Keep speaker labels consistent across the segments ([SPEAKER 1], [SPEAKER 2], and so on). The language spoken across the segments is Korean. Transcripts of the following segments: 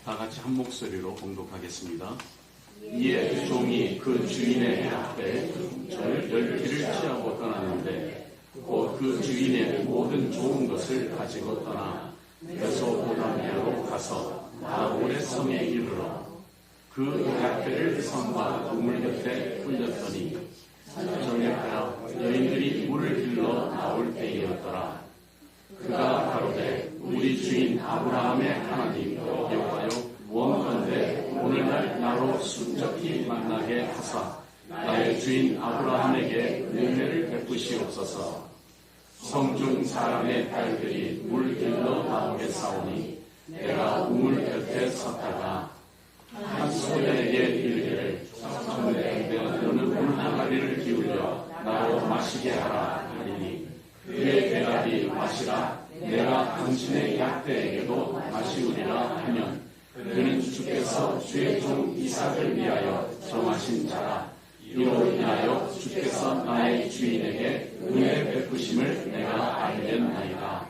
[SPEAKER 1] 다 같이 한 목소리로 봉독하겠습니다. 이에 종이 그 주인의 앞에 절 10개를 취하고 떠나는데 곧 그 주인의 모든 좋은 것을 가지고 떠나 메소포타미아로 가서 나홀의 성에 이르러 그 약대를 성과 우물 곁에 굴렸더니 저녁 때라 여인들이 물을 길러 나올 때이었더라. 그가 가로되 우리 주인 아브라함의 하나님 여호와여 원컨대 오늘날 나로 순적히 만나게 하사 나의 주인 아브라함에게 은혜를 베푸시옵소서. 성중 사람의 딸들이 물 길러 나오게 싸우니 내가 우물 곁에 섰다가 한 소년에게 이르기를 청년에 너는 물 항아리를 기울여 나로 마시게 하라 하리니 그의 대답이 마시라 내가 당신의 약대에게도 마시우리라 하면 그는 주께서 주의 종 이삭을 위하여 정하신 자라. 이로 인하여 주께서 나의 주인에게 은혜 베푸심을 내가 알겠나이다.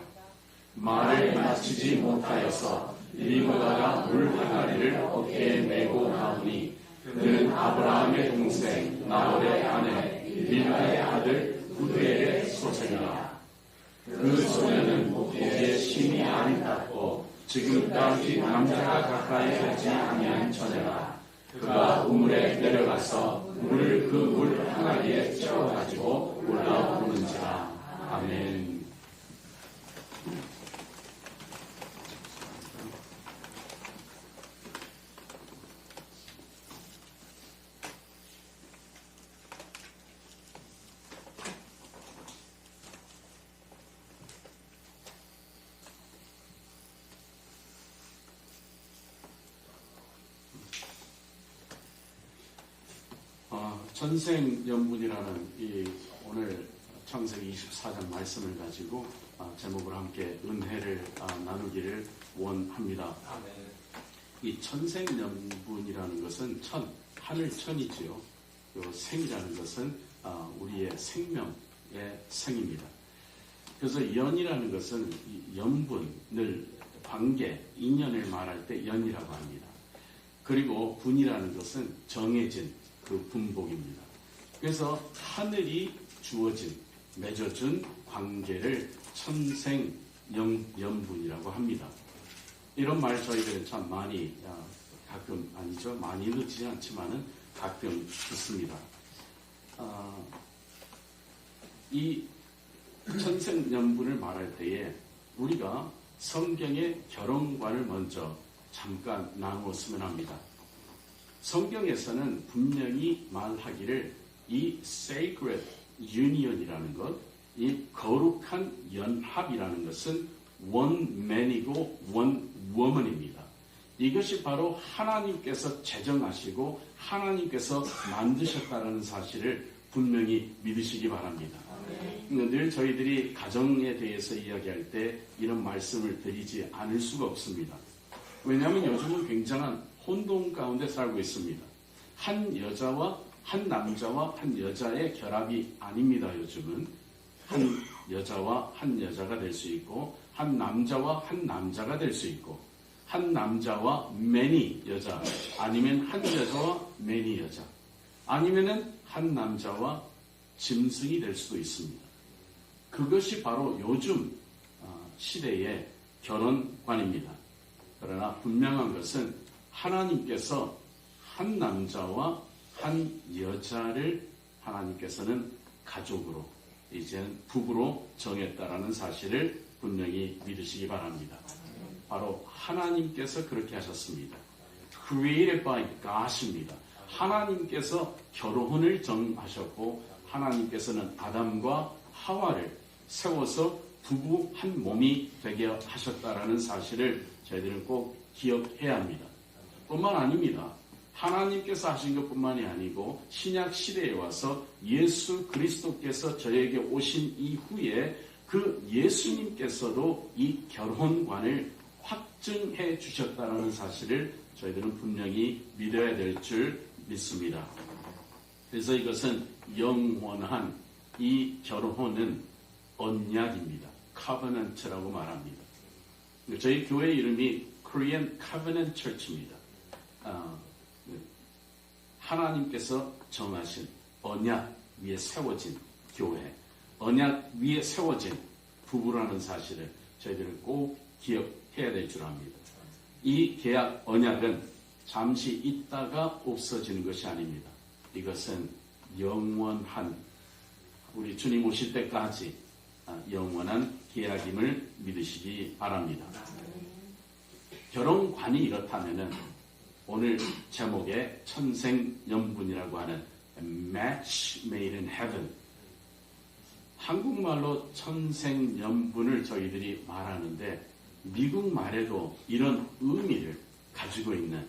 [SPEAKER 1] 말을 마치지 못하여서 리브가가 물 항아리를 어깨에 메고 나오니 그는 아브라함의 동생 나홀의 아내 밀가의 아들 후드엘의 소생이라. 그 소녀는 보기에 심히 아름답고 지금까지 남자가 가까이 하지 아니한 처녀라. 그가 우물에 내려가서 물을 그 물 항아리에 채워가지고 올라오는지라. 아멘. 천생연분이라는 이 오늘 창세기 24장 말씀을 가지고 제목을 함께 은혜를 나누기를 원합니다. 이 천생연분이라는 것은 하늘천이지요. 요 생이라는 것은 우리의 생명의 생입니다. 그래서 연이라는 것은 연분을 관계, 인연을 말할 때 연이라고 합니다. 그리고 분이라는 것은 정해진 그 분복입니다. 그래서 하늘이 주어진, 맺어준 관계를 천생연분이라고 합니다. 이런 말 저희들은 참 많이, 가끔 아니죠. 많이 듣지 않지만은 가끔 듣습니다. 이 천생연분을 말할 때에 우리가 성경의 결혼관을 먼저 잠깐 나누었으면 합니다. 성경에서는 분명히 말하기를 이 sacred union이라는 것, 이 거룩한 연합이라는 것은 one man이고 one woman입니다. 이것이 바로 하나님께서 제정하시고 하나님께서 만드셨다는 사실을 분명히 믿으시기 바랍니다. 늘 저희들이 가정에 대해서 이야기할 때 이런 말씀을 드리지 않을 수가 없습니다. 왜냐하면 요즘은 굉장한 혼돈 가운데 살고 있습니다. 한 여자와 한 남자와 한 여자의 결합이 아닙니다. 요즘은 한 여자와 한 여자가 될 수 있고 한 남자와 한 남자가 될 수 있고 한 남자와 many 여자 아니면 한 여자와 many 여자 아니면은 한 남자와 짐승이 될 수도 있습니다. 그것이 바로 요즘 시대의 결혼관입니다. 그러나 분명한 것은 하나님께서 한 남자와 한 여자를 하나님께서는 가족으로 이제는 부부로 정했다라는 사실을 분명히 믿으시기 바랍니다. 바로 하나님께서 그렇게 하셨습니다. Created by God입니다. 하나님께서 결혼을 정하셨고 하나님께서는 아담과 하와를 세워서 부부 한 몸이 되게 하셨다라는 사실을 저희들은 꼭 기억해야 합니다. 뿐만 아닙니다. 하나님께서 하신 것뿐만이 아니고 신약 시대에 와서 예수 그리스도께서 저에게 오신 이후에 그 예수님께서도 이 결혼관을 확증해 주셨다는 사실을 저희들은 분명히 믿어야 될 줄 믿습니다. 그래서 이것은 영원한 이 결혼은 언약입니다. covenant라고 말합니다. 저희 교회 이름이 Korean Covenant Church입니다. 하나님께서 정하신 언약 위에 세워진 교회, 언약 위에 세워진 부부라는 사실을 저희들은 꼭 기억해야 될 줄 압니다. 이 계약 언약은 잠시 있다가 없어지는 것이 아닙니다. 이것은 영원한, 우리 주님 오실 때까지 영원한 계약임을 믿으시기 바랍니다. 결혼관이 이렇다면은 오늘 제목의 천생연분이라고 하는 Match Made in Heaven, 한국말로 천생연분을 저희들이 말하는데 미국 말에도 이런 의미를 가지고 있는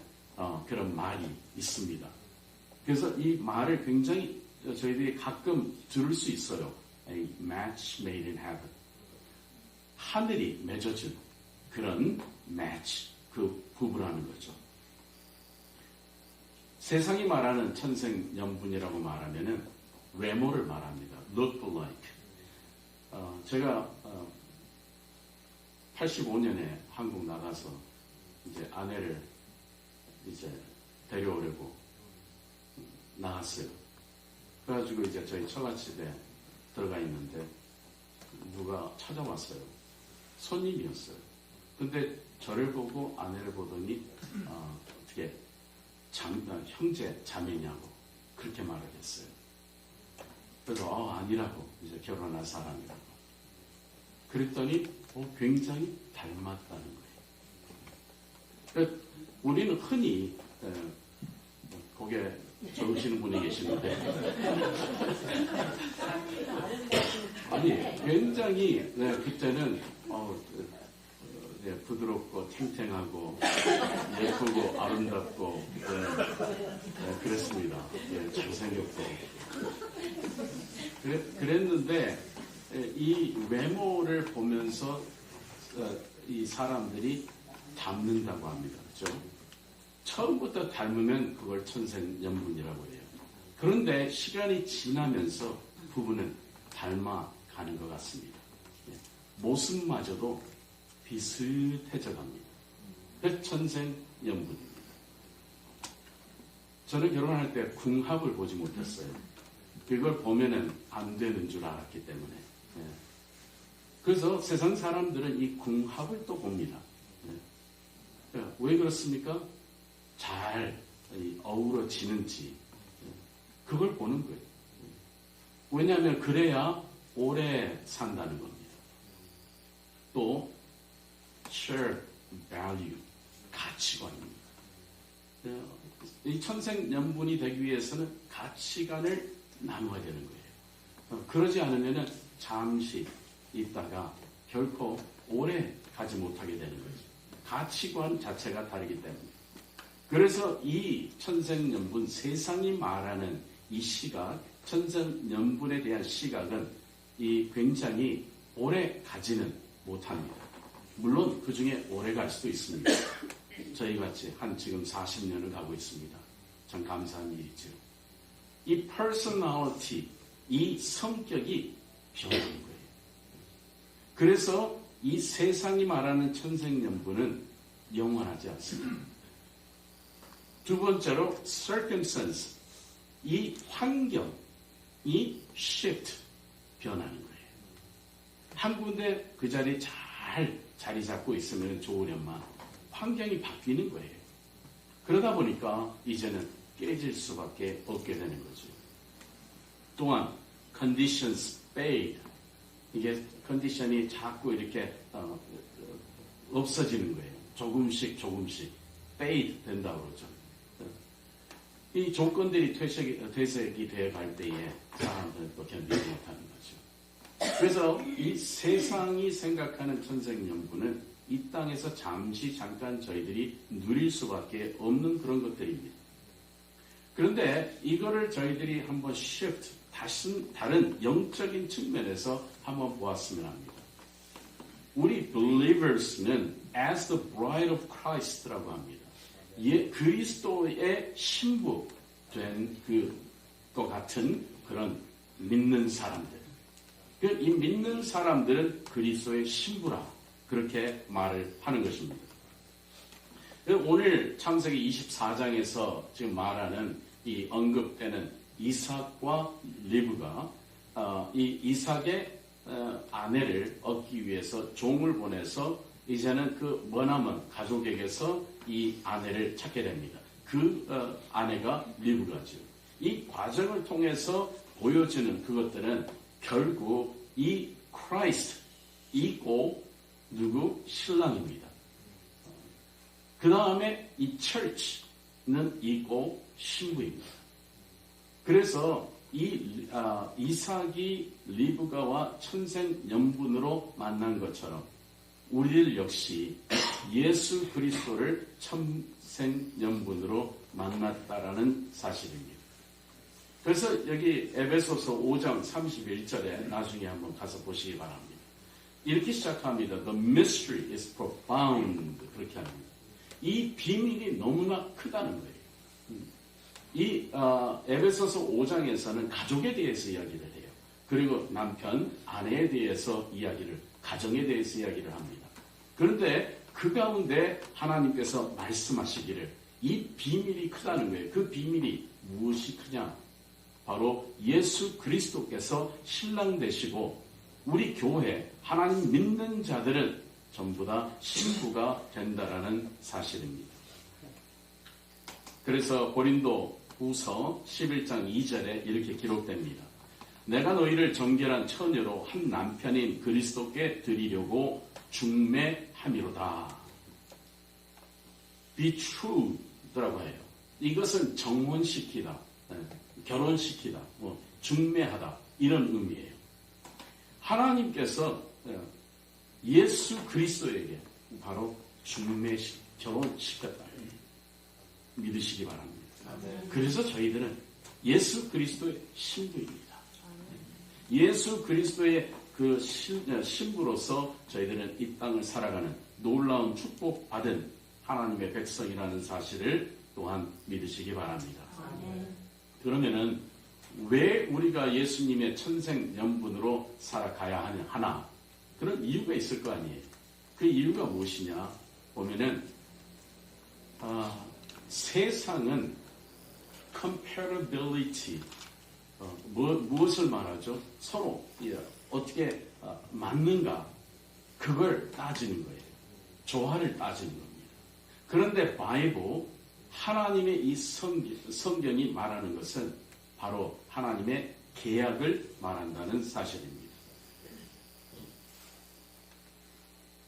[SPEAKER 1] 그런 말이 있습니다. 그래서 이 말을 굉장히 저희들이 가끔 들을 수 있어요. A match made in heaven. 하늘이 맺어준 그런 match, 그 부부라는 거죠. 세상이 말하는 천생연분이라고 말하면은 외모를 말합니다. Look alike. 제가 85년에 한국 나가서 이제 아내를 이제 데려오려고 나갔어요. 그래가지고 이제 저희 처갓집에 들어가 있는데 누가 찾아왔어요. 손님이었어요. 근데 저를 보고 아내를 보더니 어떻게 형제 자매냐고 그렇게 말을 했어요. 그래서 아니라고, 이제 결혼할 사람이라고. 그랬더니 굉장히 닮았다는 거예요. 우리는 흔히 고개 적으시는 분이 계시는데 아니 굉장히 그때는 부드럽고 탱탱하고 예쁘고 아름답고 그랬습니다. 잘생겼고 그랬는데 이 외모를 보면서 이 사람들이 닮는다고 합니다. 그렇죠? 처음부터 닮으면 그걸 천생연분이라고 해요. 그런데 시간이 지나면서 부부는 닮아가는 것 같습니다. 모습마저도 비슷해져 갑니다. 그래서 천생연분입니다. 저는 결혼할 때 궁합을 보지 못했어요. 그걸 보면은 안 되는 줄 알았기 때문에. 그래서 세상 사람들은 이 궁합을 또 봅니다. 왜 그렇습니까? 잘 어우러지는지 그걸 보는 거예요. 왜냐하면 그래야 오래 산다는 겁니다. 또 shared value, 가치관입니다. 이 천생연분이 되기 위해서는 가치관을 나눠야 되는 거예요. 그러지 않으면 잠시 있다가 결코 오래 가지 못하게 되는 거죠. 가치관 자체가 다르기 때문에. 그래서 이 천생연분, 세상이 말하는 이 시각, 천생연분에 대한 시각은 이 굉장히 오래 가지는 못합니다. 물론 그 중에 오래 갈 수도 있습니다. 저희 같이 지금 40년을 가고 있습니다. 참 감사한 일이죠. 이 personality, 이 성격이 변하는 거예요. 그래서 이 세상이 말하는 천생연분은 영원하지 않습니다. 두 번째로 circumstance, 이 환경이 shift, 변하는 거예요. 한 군데 그 자리에 잘 자리 잡고 있으면 좋으련만 환경이 바뀌는 거예요. 그러다 보니까 이제는 깨질 수밖에 없게 되는 거죠. 또한 conditions fade, 이게 컨디션이 자꾸 이렇게 없어지는 거예요. 조금씩 fade 된다고 그러죠. 이 조건들이 퇴색이 되어갈 때에 사람들은 또 견디지 못하는 거죠. 그래서 이 세상이 생각하는 천생연분은 이 땅에서 잠깐 저희들이 누릴 수밖에 없는 그런 것들입니다. 그런데 이거를 저희들이 한번 shift, 다른 영적인 측면에서 한번 보았으면 합니다. 우리 believers는 as the bride of Christ라고 합니다. 그리스도의 신부 된 것 같은 그런 믿는 사람들. 이 믿는 사람들은 그리스도의 신부라 그렇게 말을 하는 것입니다. 오늘 창세기 24장에서 지금 말하는 이 언급되는 이삭과 리브가 이 이삭의 아내를 얻기 위해서 종을 보내서 이제는 그 머나먼 가족에게서 이 아내를 찾게 됩니다. 그 아내가 리브가죠. 이 과정을 통해서 보여지는 그것들은 결국 이 크라이스트, 이고 누구? 신랑입니다. 그 다음에 이 church는 이고 신부입니다. 그래서 이 이삭이 리브가와 천생연분으로 만난 것처럼 우리들 역시 예수 그리스도를 천생연분으로 만났다라는 사실입니다. 그래서 여기 에베소서 5장 31절에 나중에 한번 가서 보시기 바랍니다. 이렇게 시작합니다. The mystery is profound. 그렇게 합니다. 이 비밀이 너무나 크다는 거예요. 이 에베소서 5장에서는 가족에 대해서 이야기를 해요. 그리고 남편, 아내에 대해서 가정에 대해서 이야기를 합니다. 그런데 그 가운데 하나님께서 말씀하시기를 이 비밀이 크다는 거예요. 그 비밀이 무엇이 크냐? 바로 예수 그리스도께서 신랑 되시고 우리 교회 하나님 믿는 자들은 전부 다 신부가 된다라는 사실입니다. 그래서 고린도 후서 11장 2절에 이렇게 기록됩니다. 내가 너희를 정결한 처녀로 한 남편인 그리스도께 드리려고 중매함이로다. betrothed라고 해요. 이것은 정혼시키다, 결혼시키다, 중매하다 이런 의미예요. 하나님께서 예수 그리스도에게 바로 결혼시켰다. 믿으시기 바랍니다. 그래서 저희들은 예수 그리스도의 신부입니다. 예수 그리스도의 그 신부로서 저희들은 이 땅을 살아가는 놀라운 축복받은 하나님의 백성이라는 사실을 또한 믿으시기 바랍니다. 그러면은 왜 우리가 예수님의 천생연분으로 살아가야 하나? 그런 이유가 있을 거 아니에요. 그 이유가 무엇이냐 보면은 세상은 comparability, 무엇을 말하죠? 서로 어떻게 맞는가? 그걸 따지는 거예요. 조화를 따지는 겁니다. 그런데 바이블, 하나님의 이 성경이 말하는 것은 바로 하나님의 계약을 말한다는 사실입니다.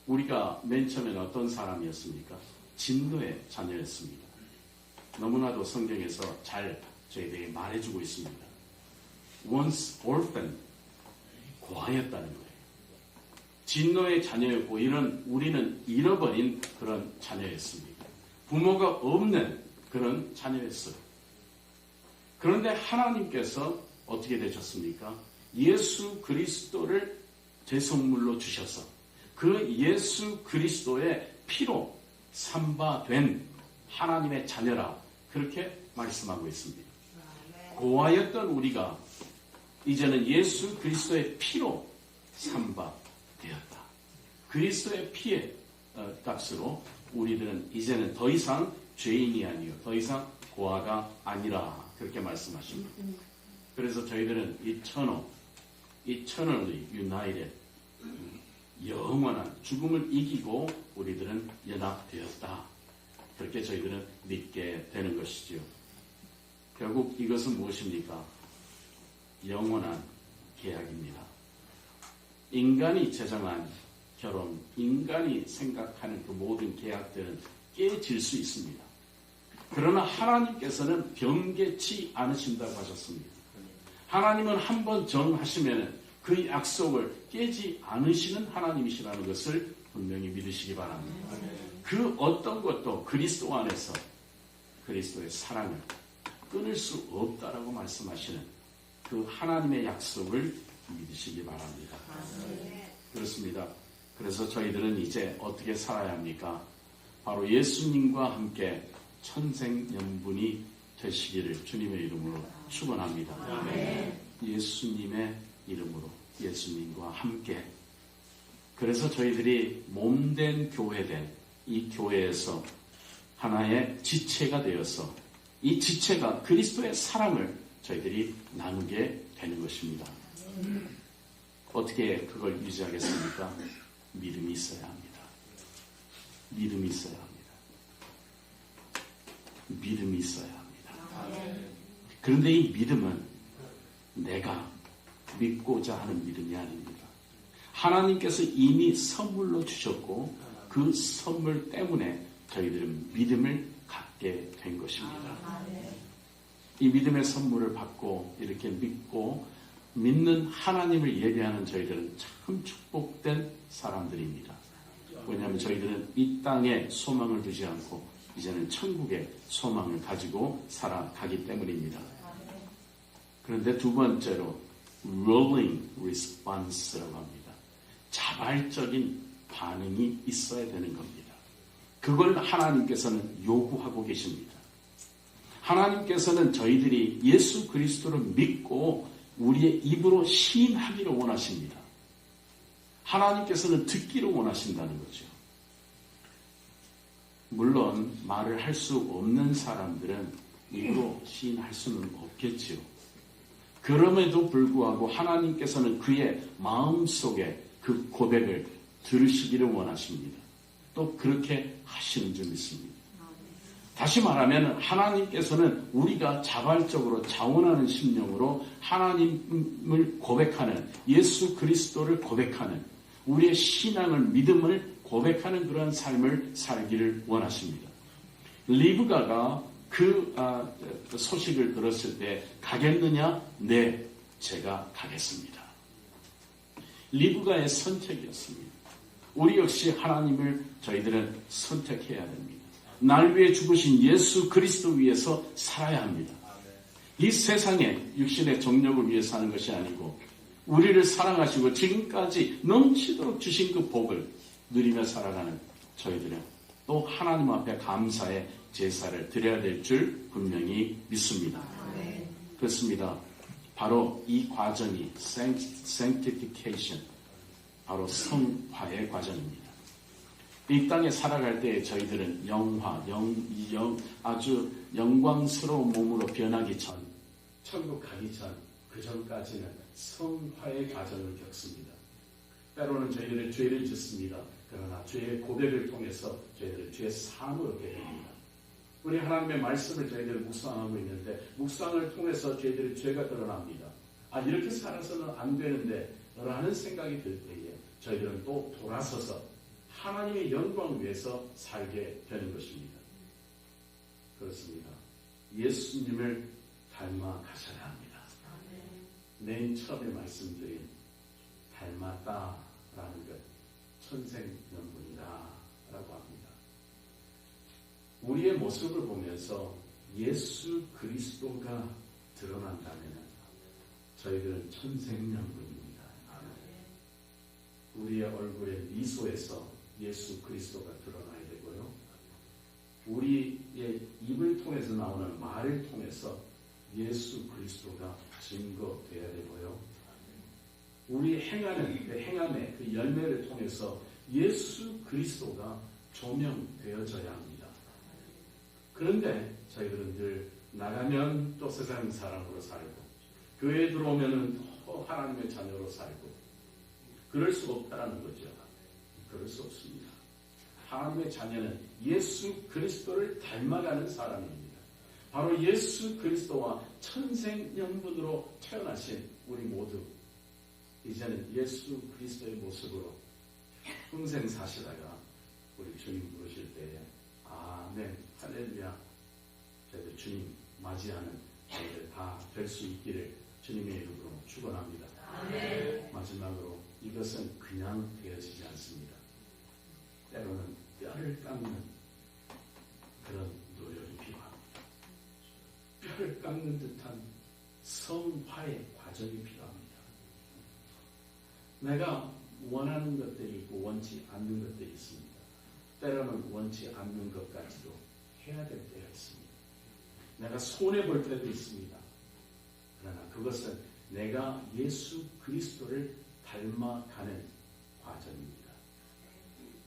[SPEAKER 1] 우리가 맨 처음에는 어떤 사람이었습니까? 진노의 자녀였습니다. 너무나도 성경에서 잘 저희들에게 말해주고 있습니다. Once orphan, 고아였다는 거예요. 진노의 자녀였고 우리는 잃어버린 그런 자녀였습니다. 부모가 없는 그런 자녀였어요. 그런데 하나님께서 어떻게 되셨습니까? 예수 그리스도를 제성물로 주셔서 그 예수 그리스도의 피로 삼바된 하나님의 자녀라 그렇게 말씀하고 있습니다. 고아였던 우리가 이제는 예수 그리스도의 피로 삼바되었다. 그리스도의 피의 값으로 우리들은 이제는 더 이상 죄인이 아니요 더 이상 고아가 아니라 그렇게 말씀하십니다. 그래서 저희들은 eternally united, 영원한 죽음을 이기고 우리들은 연합되었다. 그렇게 저희들은 믿게 되는 것이죠. 결국 이것은 무엇입니까? 영원한 계약입니다. 인간이 제정한 결혼, 인간이 생각하는 그 모든 계약들은 깨질 수 있습니다. 그러나 하나님께서는 변개치 않으신다고 하셨습니다. 하나님은 한번 정하시면 그 약속을 깨지 않으시는 하나님이시라는 것을 분명히 믿으시기 바랍니다. 그 어떤 것도 그리스도 안에서 그리스도의 사랑을 끊을 수 없다라고 말씀하시는 그 하나님의 약속을 믿으시기 바랍니다. 그렇습니다. 그래서 저희들은 이제 어떻게 살아야 합니까? 바로 예수님과 함께 천생연분이 되시기를 주님의 이름으로 축원합니다. 예수님의 이름으로 예수님과 함께. 그래서 저희들이 몸된 교회된 이 교회에서 하나의 지체가 되어서 이 지체가 그리스도의 사랑을 저희들이 나누게 되는 것입니다. 어떻게 그걸 유지하겠습니까? 믿음이 있어야 합니다. 믿음이 있어야 합니다. 믿음이 있어야 합니다. 그런데 이 믿음은 내가 믿고자 하는 믿음이 아닙니다. 하나님께서 이미 선물로 주셨고 그 선물 때문에 저희들은 믿음을 갖게 된 것입니다. 이 믿음의 선물을 받고 이렇게 믿고 믿는 하나님을 예배하는 저희들은 참 축복된 사람들입니다. 왜냐하면 저희들은 이 땅에 소망을 두지 않고 이제는 천국의 소망을 가지고 살아가기 때문입니다. 그런데 두 번째로 rolling response라고 합니다. 자발적인 반응이 있어야 되는 겁니다. 그걸 하나님께서는 요구하고 계십니다. 하나님께서는 저희들이 예수 그리스도를 믿고 우리의 입으로 시인하기를 원하십니다. 하나님께서는 듣기를 원하신다는 거죠. 물론 말을 할 수 없는 사람들은 입으로 시인할 수는 없겠지요. 그럼에도 불구하고 하나님께서는 그의 마음속에 그 고백을 들으시기를 원하십니다. 또 그렇게 하시는 줄 믿습니다. 다시 말하면 하나님께서는 우리가 자발적으로 자원하는 심령으로 하나님을 고백하는, 예수 그리스도를 고백하는, 우리의 신앙을, 믿음을 고백하는 그러한 삶을 살기를 원하십니다. 리브가가 그 소식을 들었을 때 가겠느냐? 네, 제가 가겠습니다. 리브가의 선택이었습니다. 우리 역시 하나님을 저희들은 선택해야 됩니다. 날 위해 죽으신 예수 그리스도 위해서 살아야 합니다. 이 세상에 육신의 정욕을 위해 사는 것이 아니고 우리를 사랑하시고 지금까지 넘치도록 주신 그 복을 누리며 살아가는 저희들은 또 하나님 앞에 감사의 제사를 드려야 될 줄 분명히 믿습니다. 그렇습니다. 바로 이 과정이 sanctification, 바로 성화의 과정입니다. 이 땅에 살아갈 때 저희들은 아주 영광스러운 몸으로 변하기 전, 천국 가기 전, 그 전까지는 성화의 과정을 겪습니다. 때로는 저희들은 죄를 짓습니다. 그러나 죄의 고백을 통해서 저희들은 죄의 사함을 얻게 됩니다. 우리 하나님의 말씀을 저희들은 묵상하고 있는데 묵상을 통해서 저희들의 죄가 드러납니다. 이렇게 살아서는 안 되는데 라는 생각이 들 때에 저희들은 또 돌아서서 하나님의 영광을 위해서 살게 되는 것입니다. 그렇습니다. 예수님을 닮아가셔야 합니다. 맨 처음에 말씀드린 닮았다라는 것, 천생연분이다라고 합니다. 우리의 모습을 보면서 예수 그리스도가 드러난다면 저희들은 천생연분입니다. 우리의 얼굴의 미소에서 예수 그리스도가 드러나야 되고요. 우리의 입을 통해서 나오는 말을 통해서 예수 그리스도가 증거되어야 되고요. 우리 행하는 그 행함의 그 열매를 통해서 예수 그리스도가 조명되어져야 합니다. 그런데 저희들은 늘 나가면 또 세상 사람으로 살고 교회에 들어오면 또 하나님의 자녀로 살고 그럴 수 없다는 거죠. 그럴 수 없습니다. 하나님의 자녀는 예수 그리스도를 닮아가는 사람입니다. 바로 예수 그리스도와 천생연분으로 태어나신 우리 모두 이제는 예수 그리스도의 모습으로 평생 사시다가 우리 주님 부르실 때에 아멘 할렐루야 저희들 주님 맞이하는 저희들 다 될 수 있기를 주님의 이름으로 축원합니다. 마지막으로 이것은 그냥 되어지지 않습니다. 때로는 뼈를 깎는 그런 노력이 필요합니다. 뼈를 깎는 듯한 성화의 과정이 필요합니다. 내가 원하는 것들이 있고 원치 않는 것들이 있습니다. 때로는 원치 않는 것까지도 해야 될 때가 있습니다. 내가 손해볼 때도 있습니다. 그러나 그것은 내가 예수 그리스도를 닮아가는 과정입니다.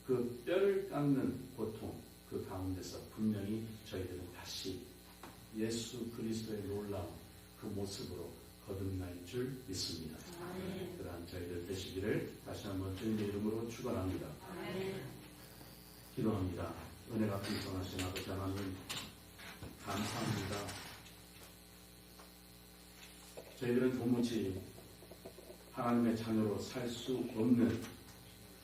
[SPEAKER 1] 그 뼈를 깎는 고통, 그 가운데서 분명히 저희들은 다시 예수 그리스도의 놀라운 그 모습으로 거듭날 줄 믿습니다. 그러한 저희들 되시기를 다시 한번 주님의 이름으로 축원합니다. 기도합니다. 은혜가 풍성하신 아버지 하나님 감사합니다. 저희들은 도무지 하나님의 자녀로 살 수 없는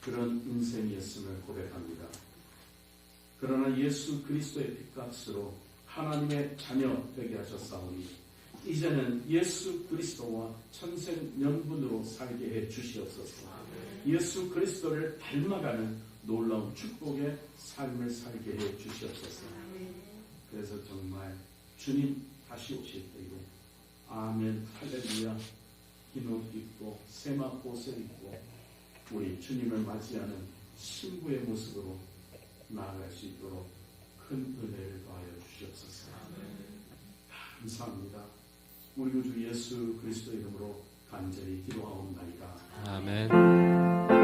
[SPEAKER 1] 그런 인생이었음을 고백합니다. 그러나 예수 그리스도의 핏값으로 하나님의 자녀 되게 하셨사오니 이제는 예수 그리스도와 천생연분으로 살게 해 주시옵소서. 예수 그리스도를 닮아가는 놀라운 축복의 삶을 살게 해 주시옵소서. 그래서 정말 주님 다시 오실 때에 아멘 할렐루야 흰 옷 입고 세마포 옷을 입고 우리 주님을 맞이하는 신부의 모습으로 나아갈 수 있도록 큰 은혜를 더하여 주시옵소서. 감사합니다. 우리 구주 예수 그리스도 이름으로 간절히 기도하옵나이다.
[SPEAKER 2] 아멘.